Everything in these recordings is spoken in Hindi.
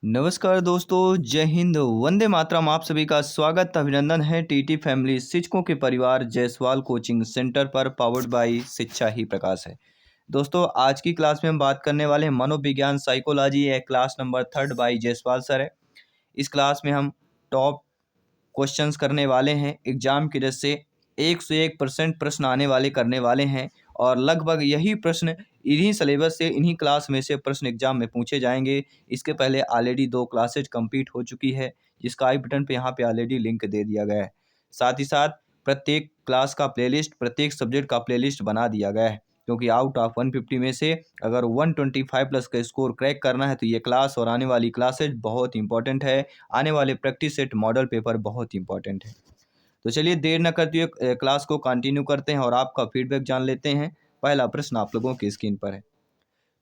नमस्कार दोस्तों, जय हिंद, वंदे मातरम। आप सभी का स्वागत अभिनंदन है टीटी फैमिली शिक्षकों के परिवार जायसवाल कोचिंग सेंटर पर, पावर्ड बाय शिक्षा ही प्रकाश है। दोस्तों, आज की क्लास में हम बात करने वाले हैं मनोविज्ञान साइकोलॉजी है, class number 3 by Jaiswal sir है। इस क्लास में हम टॉप क्वेश्चंस करने वाले हैं। एग्जाम की दृष्टि से 101% प्रश्न आने वाले करने वाले हैं और लगभग यही प्रश्न इन्हीं सिलेबस से, इन्हीं क्लास में से प्रश्न एग्जाम में पूछे जाएंगे। इसके पहले ऑलरेडी 2 क्लासेज कंप्लीट हो चुकी है, जिसका आई बटन पे यहाँ पे ऑलरेडी लिंक दे दिया गया है। साथ ही साथ प्रत्येक क्लास का प्लेलिस्ट, प्रत्येक सब्जेक्ट का प्लेलिस्ट बना दिया गया है, क्योंकि आउट ऑफ 150 में से अगर 125 प्लस का स्कोर क्रैक करना है तो ये क्लास और आने वाली क्लासेज बहुत इंपॉर्टेंट है। आने वाले प्रैक्टिस सेट मॉडल पेपर बहुत इंपॉर्टेंट है। तो चलिए देर न करते हुए क्लास को कंटिन्यू करते हैं और आपका फीडबैक जान लेते हैं। पहला प्रश्न आप लोगों की स्क्रीन पर है।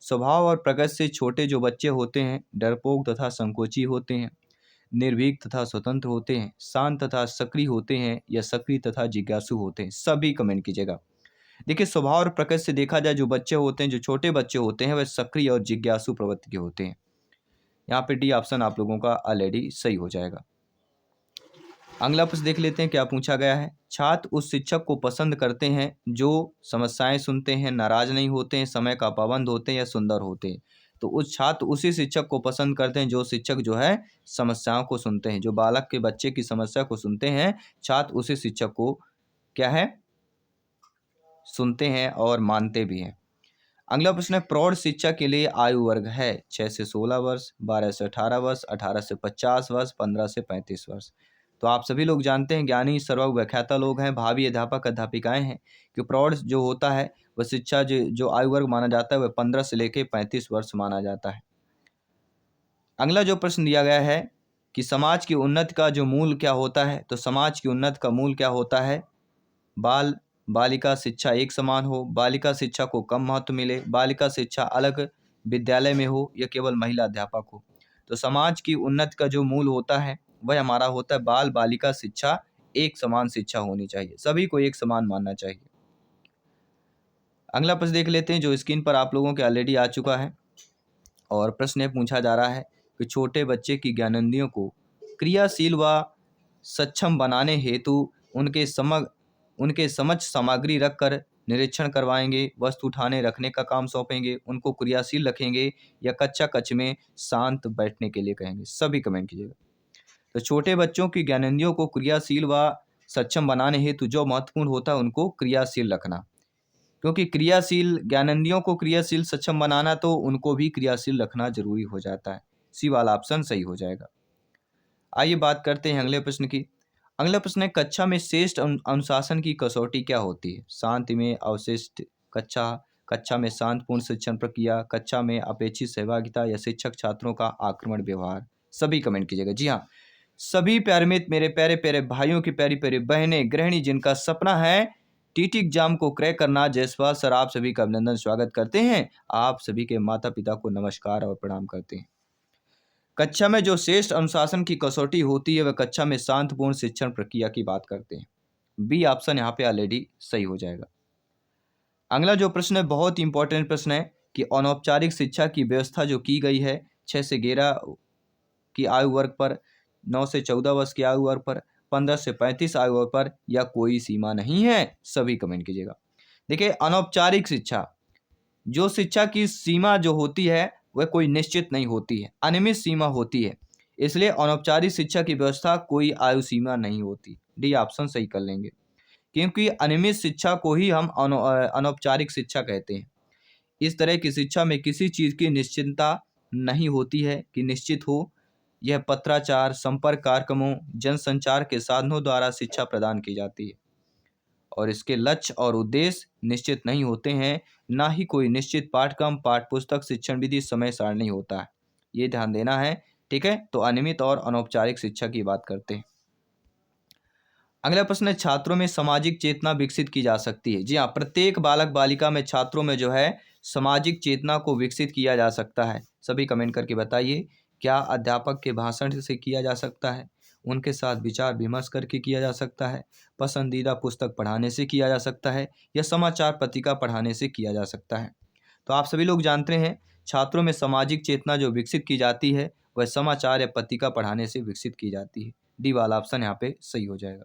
स्वभाव और प्रकृति से छोटे जो बच्चे होते हैं डरपोक तथा संकोची होते हैं, निर्भीक तथा स्वतंत्र होते हैं, शांत तथा सक्रिय होते हैं या सक्रिय तथा जिज्ञासु होते हैं। सभी कमेंट कीजिएगा। देखिए, स्वभाव और प्रकृति से देखा जाए, जो बच्चे होते हैं, जो छोटे बच्चे होते हैं, वह सक्रिय और जिज्ञासु प्रवृत्ति के होते हैं। यहाँ पे डी ऑप्शन आप लोगों का ऑलरेडी सही हो जाएगा। अगला प्रश्न देख लेते हैं क्या पूछा गया है। छात्र उस शिक्षक को पसंद करते हैं जो समस्याएं सुनते हैं, नाराज नहीं होते हैं, समय का पाबंद होते हैं या सुंदर होते हैं। तो उस छात्र उसी शिक्षक को पसंद करते हैं जो शिक्षक जो है समस्याओं को सुनते हैं, जो बालक के बच्चे की समस्या को सुनते हैं। छात्र उसी शिक्षक को क्या है, सुनते हैं और मानते भी हैं। अगला प्रश्न है, प्रौढ़ शिक्षा के लिए आयु वर्ग है 6 से 16 वर्ष, 12 से 18 वर्ष, 18 से 50 वर्ष, 15 से 35 वर्ष। तो आप सभी लोग जानते हैं, ज्ञानी सर्वज्ञ व्याख्याता लोग हैं, भावी अध्यापक अध्यापिकाएं हैं, कि प्रौढ़ जो होता है वह शिक्षा जो आयु वर्ग माना जाता है वह 15 से लेकर 35 वर्ष माना जाता है। अगला जो प्रश्न दिया गया है कि समाज की उन्नति का जो मूल क्या होता है, तो समाज की उन्नति का मूल क्या होता है। बाल बालिका शिक्षा एक समान हो, बालिका शिक्षा को कम महत्व मिले, बालिका शिक्षा अलग विद्यालय में हो या केवल महिला अध्यापक हो। तो समाज की उन्नति का जो मूल होता है वह हमारा होता है बाल बालिका शिक्षा एक समान शिक्षा होनी चाहिए, सभी को एक समान मानना चाहिए। अगला प्रश्न देख लेते हैं जो स्क्रीन पर आप लोगों के ऑलरेडी आ चुका है और प्रश्न यह पूछा जा रहा है कि छोटे बच्चे की ज्ञानेंद्रियों को क्रियाशील व सक्षम बनाने हेतु उनके समझ सामग्री रखकर निरीक्षण करवाएंगे, वस्तु उठाने रखने का काम सौंपेंगे, उनको क्रियाशील रखेंगे या कक्षा कक्ष में शांत बैठने के लिए कहेंगे। सभी कमेंट कीजिएगा। तो छोटे बच्चों की ज्ञानेंद्रियों को क्रियाशील व सक्षम बनाने हेतु जो महत्वपूर्ण होता है उनको क्रियाशील रखना, क्योंकि क्रियाशील ज्ञानेंद्रियों को क्रियाशील सक्षम बनाना तो उनको भी क्रियाशील रखना जरूरी हो जाता है। सी वाला ऑप्शन सही हो जाएगा। आइए बात करते हैं अगले प्रश्न की। अगला प्रश्न है, कक्षा में श्रेष्ठ अनुशासन की कसौटी क्या होती है। शांति में अवशिष्ट कक्षा, कक्षा में शांतिपूर्ण शिक्षण प्रक्रिया, कक्षा में अपेक्षित सहभागिता या शिक्षक छात्रों का आक्रमण व्यवहार। सभी कमेंट कीजिएगा। जी हाँ, सभी प्यारे मित्र, मेरे प्यारे प्यारे भाइयों की प्यारी प्यारी बहनें, गृहिणी जिनका सपना है टीटी एग्जाम को क्रैक करना, जायसवाल सर आप सभी का अभिनंदन स्वागत करते हैं। आप सभी के माता पिता को नमस्कार और प्रणाम करते हैं। कक्षा में जो श्रेष्ठ अनुशासन की कसौटी होती है वह कक्षा में शांतिपूर्ण शिक्षण प्रक्रिया की बात करते हैं। बी ऑप्शन यहाँ पे ऑलरेडी सही हो जाएगा। अगला जो प्रश्न है बहुत इंपॉर्टेंट प्रश्न है कि अनौपचारिक शिक्षा की व्यवस्था जो की गई है 6 से 11 की आयु वर्ग पर, 9 से 14 वर्ष की आयु वर्ग पर, 15 से 35 आयु वर्ग पर, या कोई सीमा नहीं है। सभी कमेंट कीजिएगा। देखिए, अनौपचारिक शिक्षा, जो शिक्षा की सीमा जो होती है वह कोई निश्चित नहीं होती है, अनियमित सीमा होती है। इसलिए अनौपचारिक शिक्षा की व्यवस्था कोई आयु सीमा नहीं होती। डी ऑप्शन सही कर लेंगे, क्योंकि अनियमित शिक्षा को ही हम अनौपचारिक शिक्षा कहते हैं। इस तरह की शिक्षा में किसी चीज़ की निश्चितता नहीं होती है कि निश्चित हो। यह पत्राचार, संपर्क कार्यक्रमों, जनसंचार के साधनों द्वारा शिक्षा प्रदान की जाती है और इसके लक्ष्य और उद्देश्य निश्चित नहीं होते हैं। ना ही कोई निश्चित पाठ्यक्रम, पाठ्यपुस्तक, शिक्षण विधि, समय सारणी होता है। ये ध्यान देना है, ठीक है। तो अनियमित और अनौपचारिक शिक्षा की बात करते हैं। अगला प्रश्न है, छात्रों में सामाजिक चेतना विकसित की जा सकती है। जी हाँ, प्रत्येक बालक बालिका में, छात्रों में जो है सामाजिक चेतना को विकसित किया जा सकता है। सभी कमेंट करके बताइए, क्या अध्यापक के भाषण से किया जा सकता है, उनके साथ विचार विमर्श करके किया जा सकता है, पसंदीदा पुस्तक पढ़ाने से किया जा सकता है, या समाचार पत्रिका पढ़ाने से किया जा सकता है। तो आप सभी लोग जानते हैं छात्रों में सामाजिक चेतना जो विकसित की जाती है वह समाचार या पत्रिका पढ़ाने से विकसित की जाती है। डी वाला ऑप्शन यहाँ पे सही हो जाएगा।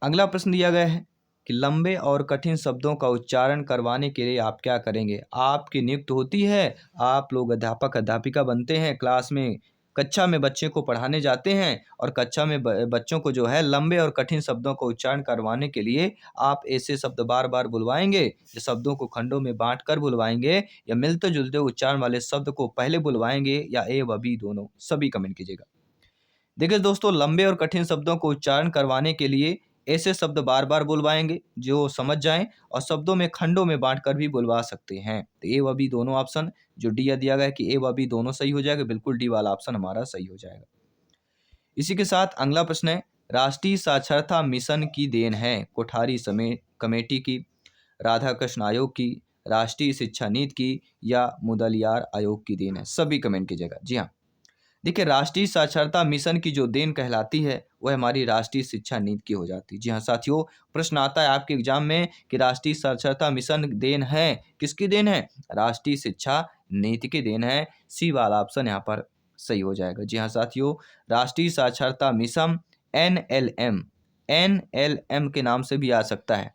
अगला प्रश्न दिया गया है कि लंबे और कठिन शब्दों का उच्चारण करवाने के लिए आप क्या करेंगे। आपकी नियुक्त होती है, आप लोग अध्यापक अध्यापिका बनते हैं, क्लास में कक्षा में बच्चे को पढ़ाने जाते हैं और कक्षा में बच्चों को जो है लंबे और कठिन शब्दों का उच्चारण करवाने के लिए आप ऐसे शब्द बार बार बुलवाएंगे, या शब्दों को खंडों में बांट कर बुलवाएंगे, या मिलते जुलते उच्चारण वाले शब्द को पहले बुलवाएंगे, या ए व बी दोनों। सभी कमेंट कीजिएगा। देखिए दोस्तों, लंबे और कठिन शब्दों को उच्चारण करवाने के लिए ऐसे शब्द बार बार बुलवाएंगे जो समझ जाएं, और शब्दों में खंडों में बांटकर भी बुलवा सकते हैं। तो ए व बी दोनों ऑप्शन जो डी दिया गया है कि ए व बी दोनों सही हो जाएगा, बिल्कुल डी वाला ऑप्शन हमारा सही हो जाएगा। इसी के साथ अगला प्रश्न है, राष्ट्रीय साक्षरता मिशन की देन है कोठारी कमेटी की, राधाकृष्ण आयोग की, राष्ट्रीय शिक्षा नीति की, या मुदलियार आयोग की देन है। सभी कमेंट कीजिएगा। जी हाँ, देखिए राष्ट्रीय साक्षरता मिशन की जो देन कहलाती है वह हमारी राष्ट्रीय शिक्षा नीति की हो जाती है। जी हाँ साथियों, प्रश्न आता है आपके एग्जाम में कि राष्ट्रीय साक्षरता मिशन देन है, किसकी देन है? राष्ट्रीय शिक्षा नीति की देन है। सी वाला ऑप्शन यहाँ पर सही हो जाएगा। जी हाँ साथियों, राष्ट्रीय साक्षरता मिशन NLM के नाम से भी आ सकता है,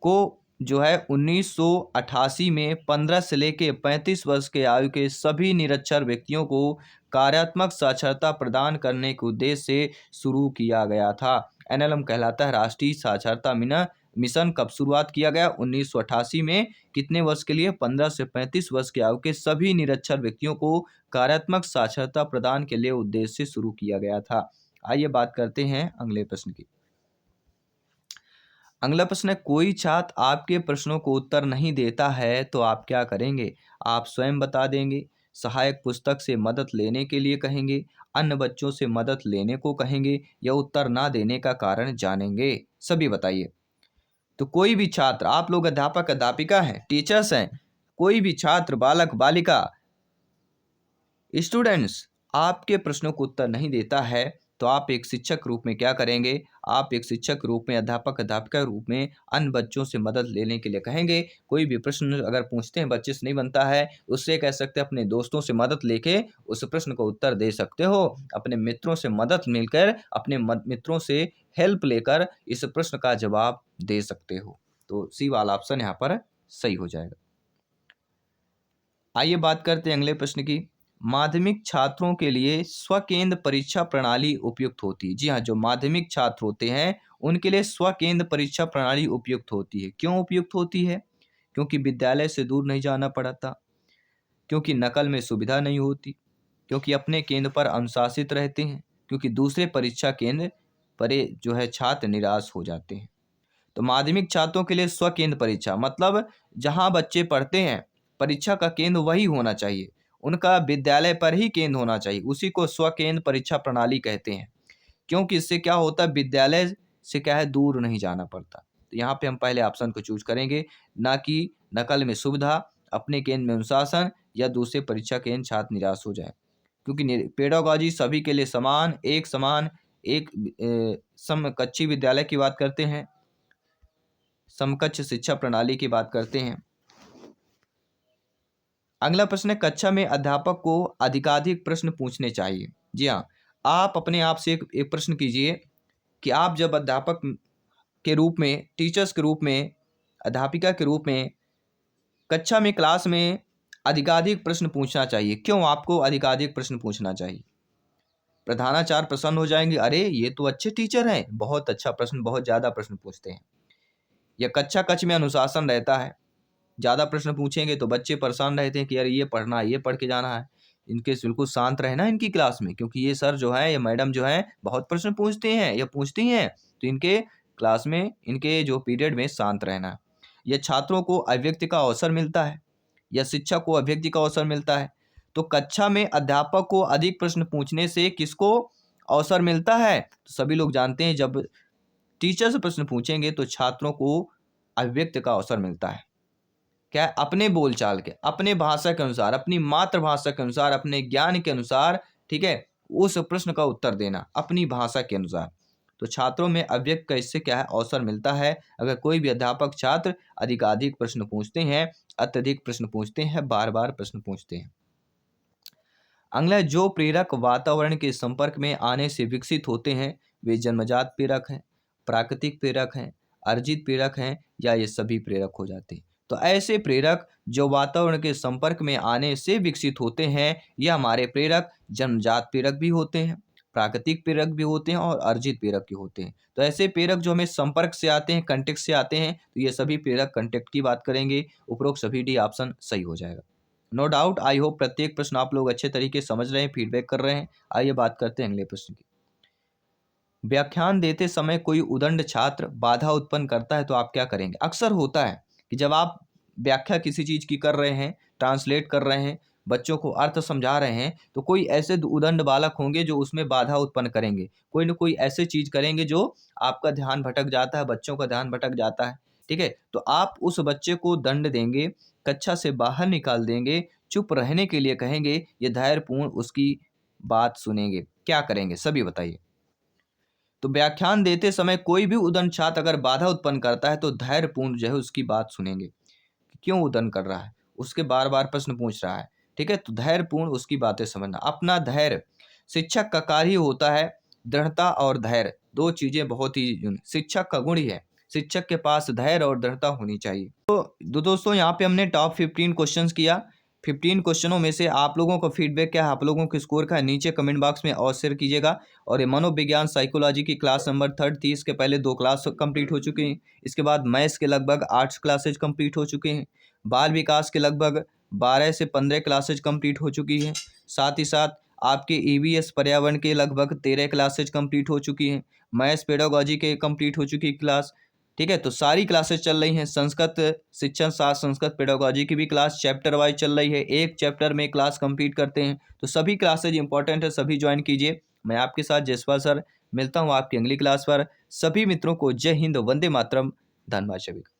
को जो है 1988 में 15 से लेकर 35 वर्ष के आयु के सभी निरक्षर व्यक्तियों को कार्यात्मक साक्षरता प्रदान करने के उद्देश्य से शुरू किया गया था। NLM कहलाता है राष्ट्रीय साक्षरता मिशन। कब शुरुआत किया गया? 1988 में। कितने वर्ष के लिए? 15 से 35 वर्ष के आयु के सभी निरक्षर व्यक्तियों को कार्यात्मक साक्षरता प्रदान के लिए उद्देश्य से शुरू किया गया था। आइए बात करते हैं अगले प्रश्न की। अगला प्रश्न है, कोई छात्र आपके प्रश्नों को उत्तर नहीं देता है तो आप क्या करेंगे? आप स्वयं बता देंगे, सहायक पुस्तक से मदद लेने के लिए कहेंगे, अन्य बच्चों से मदद लेने को कहेंगे, या उत्तर ना देने का कारण जानेंगे? सभी बताइए। तो कोई भी छात्र, आप लोग अध्यापक अध्यापिका हैं, टीचर्स हैं, कोई भी छात्र, बालक बालिका, स्टूडेंट्स आपके प्रश्नों को उत्तर नहीं देता है तो आप एक शिक्षक रूप में क्या करेंगे? आप एक शिक्षक रूप में, अध्यापक अध्यापिका रूप में अन्य बच्चों से मदद लेने के लिए कहेंगे। कोई भी प्रश्न अगर पूछते हैं बच्चे से नहीं बनता है, उससे कह सकते हैं अपने दोस्तों से मदद लेके उस प्रश्न को उत्तर दे सकते हो। अपने मित्रों से मदद मिलकर, अपने मित्रों से हेल्प लेकर इस प्रश्न का जवाब दे सकते हो। तो सी वाला ऑप्शन यहाँ पर सही हो जाएगा। आइए बात करते हैं अगले प्रश्न की। माध्यमिक छात्रों के लिए स्वकेंद्र परीक्षा प्रणाली उपयुक्त होती है। जी हाँ, जो माध्यमिक छात्र होते हैं उनके लिए स्वकेंद्र परीक्षा प्रणाली उपयुक्त होती है। क्यों उपयुक्त होती है? क्योंकि विद्यालय से दूर नहीं जाना पड़ता, क्योंकि नकल में सुविधा नहीं होती, क्योंकि अपने केंद्र पर अनुशासित रहते हैं, क्योंकि दूसरे परीक्षा केंद्र पर जो है छात्र निराश हो जाते हैं। तो माध्यमिक छात्रों के लिए स्वकेंद्र परीक्षा मतलब जहां बच्चे पढ़ते हैं परीक्षा का केंद्र वही होना चाहिए, उनका विद्यालय पर ही केंद्र होना चाहिए, उसी को स्वकेंद्र परीक्षा प्रणाली कहते हैं। क्योंकि इससे क्या होता है, विद्यालय से क्या है दूर नहीं जाना पड़ता। तो यहाँ पे हम पहले ऑप्शन को चूज करेंगे, ना कि नकल में सुविधा, अपने केंद्र में अनुशासन, या दूसरे परीक्षा केंद्र छात्र निराश हो जाए। क्योंकि पेडागॉजी सभी के लिए समान, एक समकक्षी विद्यालय की बात करते हैं, समकक्ष शिक्षा प्रणाली की बात करते हैं। अगला प्रश्न है, कक्षा में अध्यापक को अधिकाधिक प्रश्न पूछने चाहिए। जी हाँ, आप अपने आप से एक प्रश्न कीजिए कि आप जब अध्यापक के रूप में, टीचर्स के रूप में, अध्यापिका के रूप में कक्षा में, क्लास में अधिकाधिक प्रश्न पूछना चाहिए। क्यों आपको अधिकाधिक प्रश्न पूछना चाहिए? प्रधानाचार्य प्रसन्न हो जाएंगे, अरे ये तो अच्छे टीचर हैं, बहुत अच्छा प्रश्न, बहुत ज़्यादा प्रश्न पूछते हैं। या कक्षा कक्ष में अनुशासन रहता है, ज़्यादा प्रश्न पूछेंगे तो बच्चे परेशान रहते हैं कि यार ये पढ़ना है, ये पढ़ के जाना है, इनके बिल्कुल शांत रहना इनकी क्लास में, क्योंकि ये सर जो है, ये मैडम जो है बहुत प्रश्न पूछते हैं या पूछती हैं, तो इनके क्लास में, इनके जो पीरियड में शांत रहना है। या छात्रों को अभिव्यक्ति का अवसर मिलता है, या शिक्षक को अभिव्यक्ति का अवसर मिलता है। तो कक्षा में अध्यापक को अधिक प्रश्न पूछने से किसको अवसर मिलता है? तो सभी लोग जानते हैं, जब टीचर से प्रश्न पूछेंगे तो छात्रों को अभिव्यक्ति का अवसर मिलता है। क्या? अपने बोलचाल के, अपने भाषा के अनुसार, अपनी मातृभाषा के अनुसार, अपने ज्ञान के अनुसार, ठीक है, उस प्रश्न का उत्तर देना अपनी भाषा के अनुसार। तो छात्रों में अभिव्यक्ति का इससे क्या है, अवसर मिलता है। अगर कोई भी अध्यापक छात्र अधिकाधिक प्रश्न पूछते हैं, अत्यधिक प्रश्न पूछते हैं, बार बार प्रश्न पूछते हैं। अगला है, जो प्रेरक वातावरण के संपर्क में आने से विकसित होते हैं वे जन्मजात प्रेरक हैं, प्राकृतिक प्रेरक हैं, अर्जित प्रेरक हैं, या ये सभी प्रेरक हो जाते हैं। तो ऐसे प्रेरक जो वातावरण के संपर्क में आने से विकसित होते हैं, ये हमारे प्रेरक जन्मजात प्रेरक भी होते हैं, प्राकृतिक प्रेरक भी होते हैं और अर्जित प्रेरक भी होते हैं। तो ऐसे प्रेरक जो हमें संपर्क से आते हैं, कंटेक्ट से आते हैं, तो ये सभी प्रेरक कंटेक्ट की बात करेंगे। उपरोक्त सभी डी ऑप्शन सही हो जाएगा। नो डाउट, आई होप प्रत्येक प्रश्न आप लोग अच्छे तरीके से समझ रहे हैं, फीडबैक कर रहे हैं। आइए बात करते हैं अगले प्रश्न की। व्याख्यान देते समय कोई उदंड छात्र बाधा उत्पन्न करता है तो आप क्या करेंगे? अक्सर होता है कि जब आप व्याख्या किसी चीज की कर रहे हैं, ट्रांसलेट कर रहे हैं, बच्चों को अर्थ समझा रहे हैं, तो कोई ऐसे उदंड बालक होंगे जो उसमें बाधा उत्पन्न करेंगे, कोई ना कोई ऐसे चीज करेंगे जो आपका ध्यान भटक जाता है, बच्चों का ध्यान भटक जाता है। ठीक है, तो आप उस बच्चे को दंड देंगे, कक्षा से बाहर निकाल देंगे, चुप रहने के लिए कहेंगे, ये धैर्यपूर्ण उसकी बात सुनेंगे। क्या करेंगे सभी बताइए। तो व्याख्यान देते समय कोई भी उदंड छात्र अगर बाधा उत्पन्न करता है तो धैर्यपूर्ण जो है उसकी बात सुनेंगे कि क्यों उदंड कर रहा है, उसके बार बार प्रश्न पूछ रहा है। ठीक है, तो धैर्यपूर्ण उसकी बातें समझना, अपना धैर्य। शिक्षक का कार्य ही होता है दृढ़ता और धैर्य, दो चीजें बहुत ही शिक्षक का गुण ही है। शिक्षक के पास धैर्य और दृढ़ता होनी चाहिए। तो दोस्तों यहाँ पे हमने टॉप 15 क्वेश्चंस किया। 15 क्वेश्चनों में से आप लोगों का फीडबैक क्या है, आप लोगों के स्कोर का है, नीचे कमेंट बॉक्स में अवश्य शेयर कीजिएगा। और ये मनोविज्ञान साइकोलॉजी की क्लास नंबर 3rd थी, इसके पहले 2 क्लास कंप्लीट हो चुकी हैं। इसके बाद मैथ्स के लगभग 8 क्लासेज कंप्लीट हो चुके हैं। बाल विकास के लगभग 12 से 15 क्लासेज कंप्लीट हो चुकी हैं। साथ ही साथ आपके ईवीएस पर्यावरण के लगभग 13 क्लासेज कंप्लीट हो चुकी हैं। मैथ्स पेडागोजी के कंप्लीट हो चुकी क्लास। ठीक है, तो सारी क्लासेस चल रही हैं। संस्कृत शिक्षण शास्त्र, संस्कृत पेडागोजी की भी क्लास चैप्टर वाइज चल रही है, एक चैप्टर में क्लास कंप्लीट करते हैं। तो सभी क्लासेज इंपॉर्टेंट है, सभी ज्वाइन कीजिए। मैं आपके साथ जसपाल सर मिलता हूँ आपकी अगली क्लास पर। सभी मित्रों को जय हिंद, वंदे मातरम, धन्यवाद सभी का।